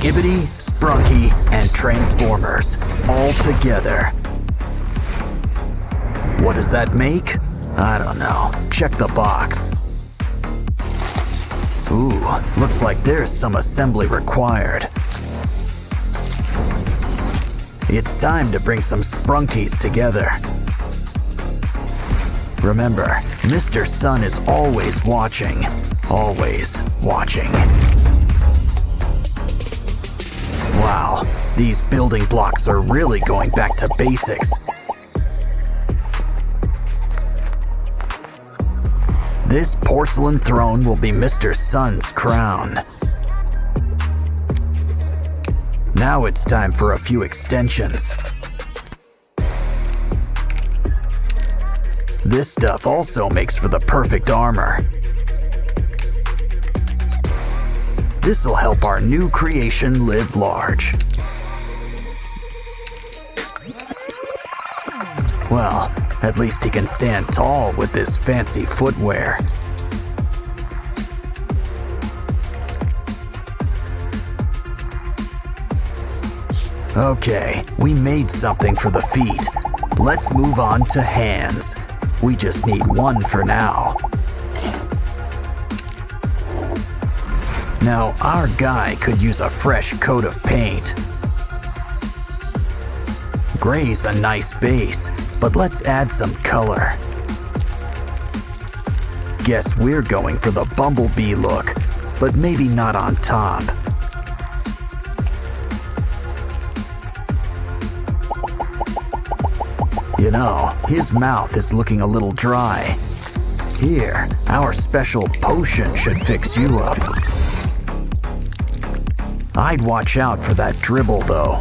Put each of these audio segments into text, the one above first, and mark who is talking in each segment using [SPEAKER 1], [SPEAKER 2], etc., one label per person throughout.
[SPEAKER 1] Skibbity, Sprunky, and Transformers all together. What does that make? I don't know. Check the box. Ooh, looks like there's some assembly required. It's time to bring some Sprunkies together. Remember, Mr. Sun is always watching. Always watching. Wow, these building blocks are really going back to basics. This porcelain throne will be Mr. Sun's crown. Now it's time for a few extensions. This stuff also makes for the perfect armor. This'll help our new creation live large. Well, at least he can stand tall with this fancy footwear. Okay, we made something for the feet. Let's move on to hands. We just need one for now. Now, our guy could use a fresh coat of paint. Gray's a nice base, but let's add some color. Guess we're going for the Bumblebee look, but maybe not on top. You know, his mouth is looking a little dry. Here, our special potion should fix you up. I'd watch out for that dribble, though.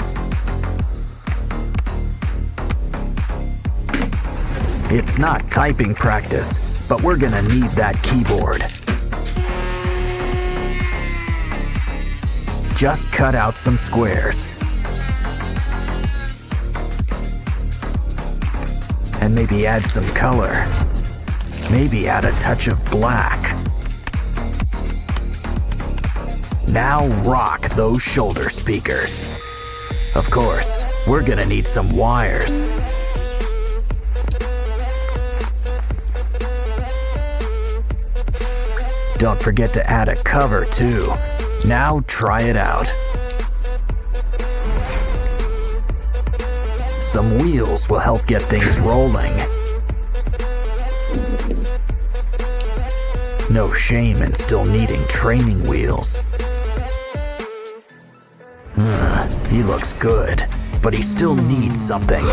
[SPEAKER 1] It's not typing practice, but we're gonna need that keyboard. Just cut out some squares. And maybe add some color. Maybe add a touch of black. Now rock those shoulder speakers. Of course, we're gonna need some wires. Don't forget to add a cover too. Now try it out. Some wheels will help get things rolling. No shame in still needing training wheels. He looks good, but he still needs something.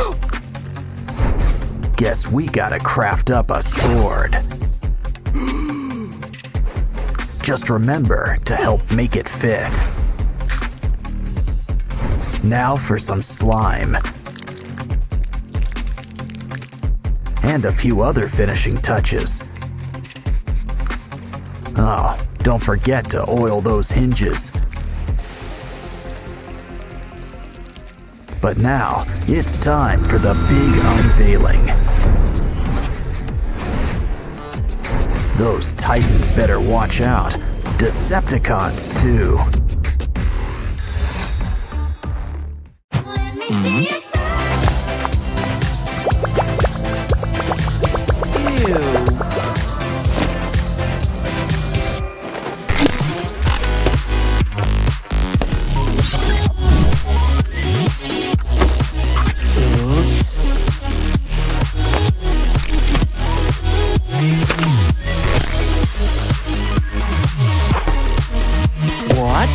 [SPEAKER 1] Guess we gotta craft up a sword. Just remember to help make it fit. Now for some slime. And a few other finishing touches. Oh, don't forget to oil those hinges. But now, it's time for the big unveiling. Those Titans better watch out. Decepticons, too.
[SPEAKER 2] Let me see you smile.
[SPEAKER 3] What?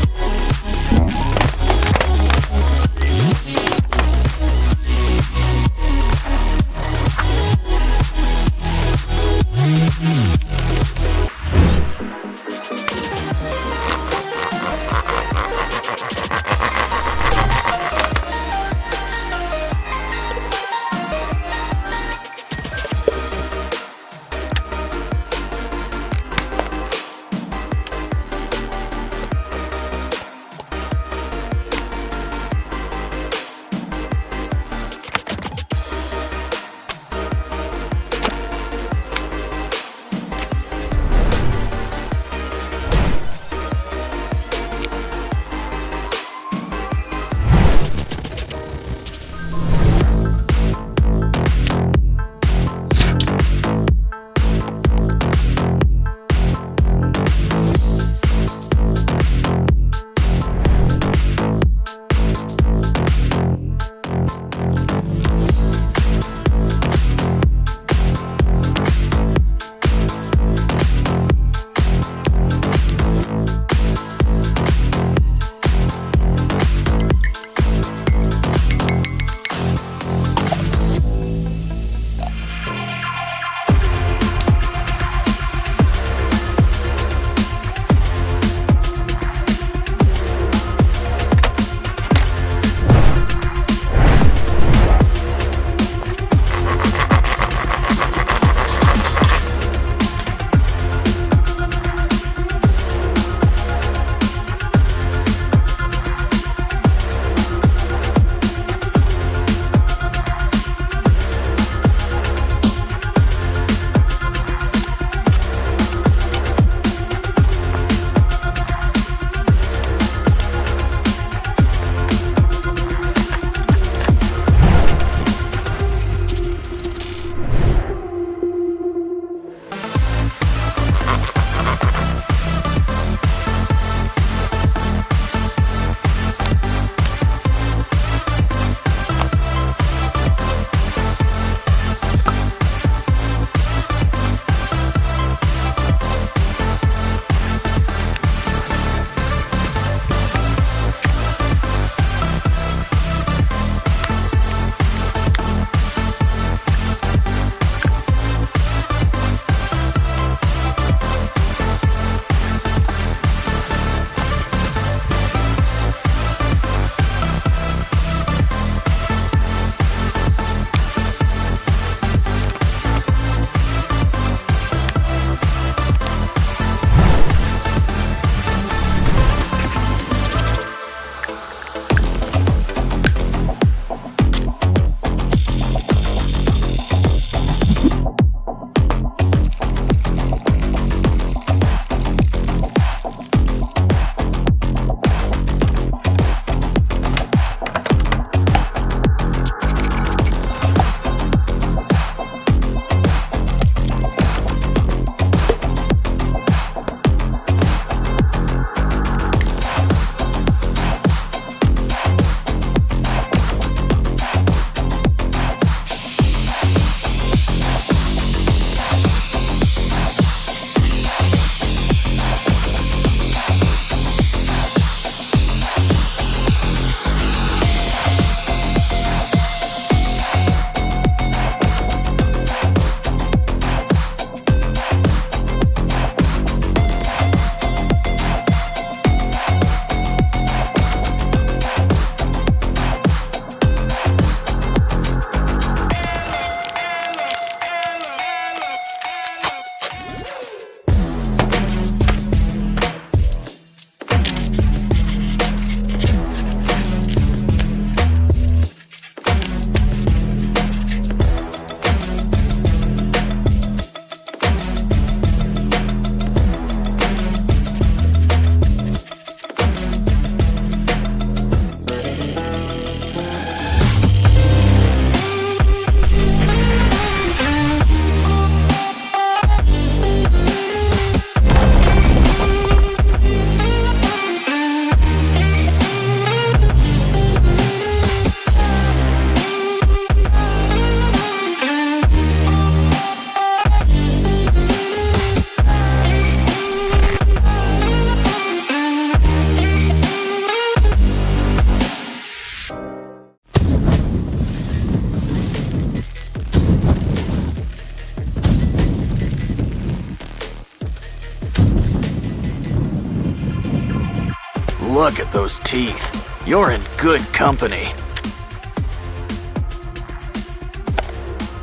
[SPEAKER 1] Look at those teeth. You're in good company.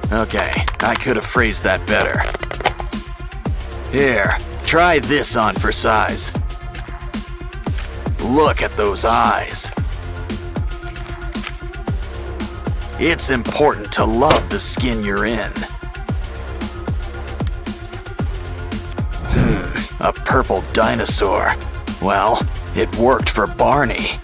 [SPEAKER 1] Okay, I could have phrased that better. Here, try this on for size. Look at those eyes. It's important to love the skin you're in. A purple dinosaur. Well, it worked for Barney.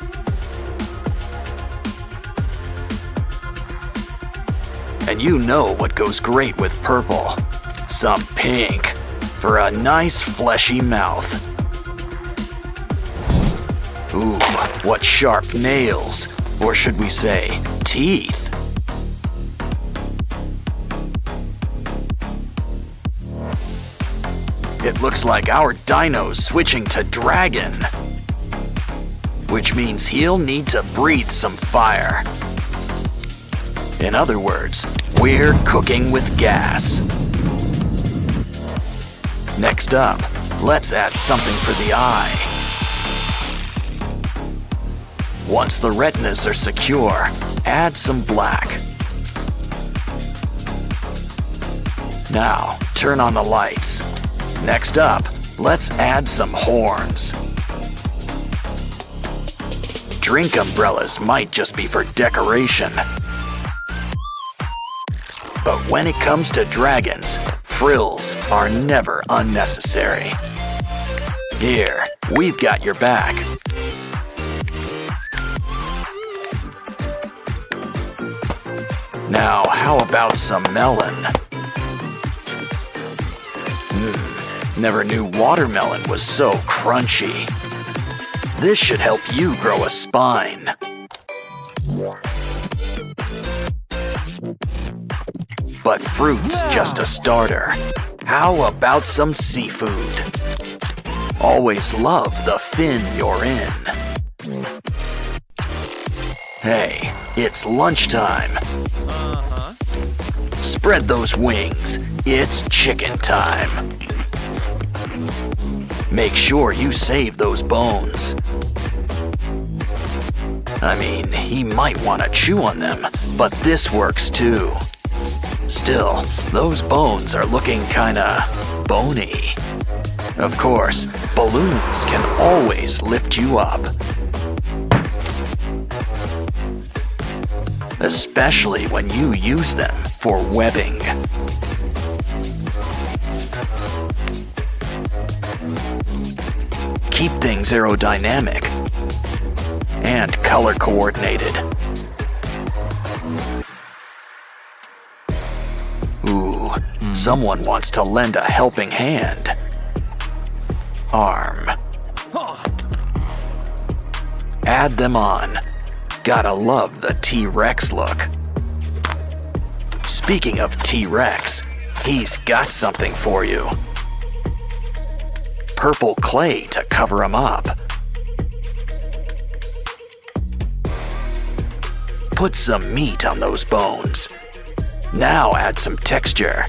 [SPEAKER 1] And you know what goes great with purple. Some pink for a nice fleshy mouth. Ooh, what sharp nails. Or should we say, teeth. It looks like our dino's switching to dragon. Which means he'll need to breathe some fire. In other words, we're cooking with gas. Next up, let's add something for the eye. Once the retinas are secure, add some black. Now, turn on the lights. Next up, let's add some horns. Drink umbrellas might just be for decoration. But when it comes to dragons, frills are never unnecessary. Here, we've got your back. Now, how about some melon? Never knew watermelon was so crunchy. This should help you grow a spine. But fruit's just a starter. How about some seafood? Always love the fin you're in. Hey, it's lunchtime. Spread those wings. It's chicken time. Make sure you save those bones. I mean, he might want to chew on them, but this works too. Still, those bones are looking kinda bony. Of course, balloons can always lift you up. Especially when you use them for webbing. Keep things aerodynamic and color coordinated. Ooh, someone wants to lend a helping hand. Arm. Add them on. Gotta love the T-Rex look. Speaking of T-Rex, he's got something for you. Purple clay to cover him up. Put some meat on those bones. Now add some texture.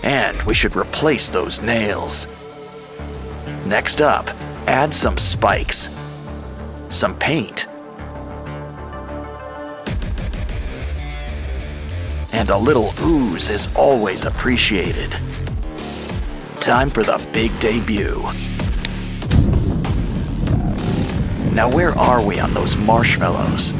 [SPEAKER 1] And we should replace those nails. Next up, add some spikes. Some paint. And a little ooze is always appreciated. Time for the big debut. Now where are we on those marshmallows?